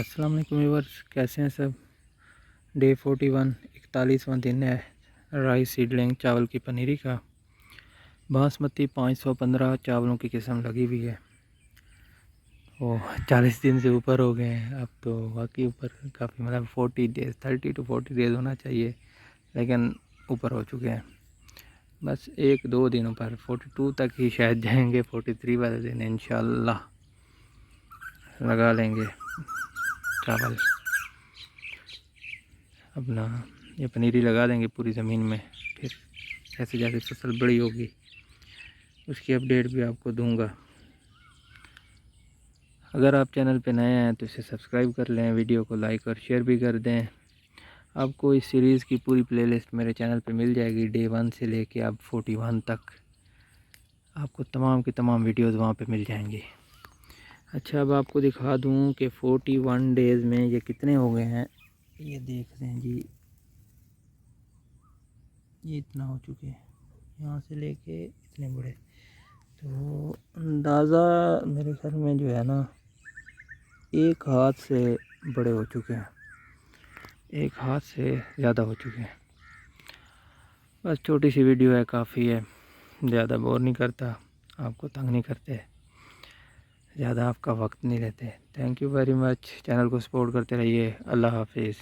अस्सलाम वालेकुम व्यूअर्स, कैसे हैं सब। डे 41 41वां दिन है राइस सीडलिंग चावल की पनीरी का। बासमती 515 चावलों की किस्म लगी हुई है। वो 40 दिन से ऊपर हो गए हैं अब तो, वाकई ऊपर काफ़ी, मतलब 40 डेज़ 30 to 40 डेज़ होना चाहिए, लेकिन ऊपर हो चुके हैं। बस एक दो दिनों पर 42 तक ही शायद जाएंगे। 43 वाले दिन इंशाल्लाह लगा लेंगे चावल, अपना ये पनीरी लगा देंगे पूरी ज़मीन में। फिर जैसे जैसे फसल बड़ी होगी उसकी अपडेट भी आपको दूंगा। अगर आप चैनल पे नए हैं तो इसे सब्सक्राइब कर लें, वीडियो को लाइक और शेयर भी कर दें। आपको इस सीरीज़ की पूरी प्लेलिस्ट मेरे चैनल पे मिल जाएगी। डे 1 से लेके अब 41 तक आपको तमाम की तमाम वीडियोज़ वहाँ पे मिल जाएंगी। अच्छा, अब आपको दिखा दूँ कि 41 डेज़ में ये कितने हो गए हैं। ये देख रहे हैं जी, ये इतना हो चुके हैं, यहाँ से लेके इतने बड़े। तो अंदाज़ा मेरे ख्याल में जो है ना, एक हाथ से बड़े हो चुके हैं, एक हाथ से ज़्यादा हो चुके हैं। बस छोटी सी वीडियो है, काफ़ी है, ज़्यादा बोर नहीं करता, आपको तंग नहीं करते, ज़्यादा आपका वक्त नहीं लेते। Thank you very much, channel को सपोर्ट करते रहिए। अल्लाह हाफिज़।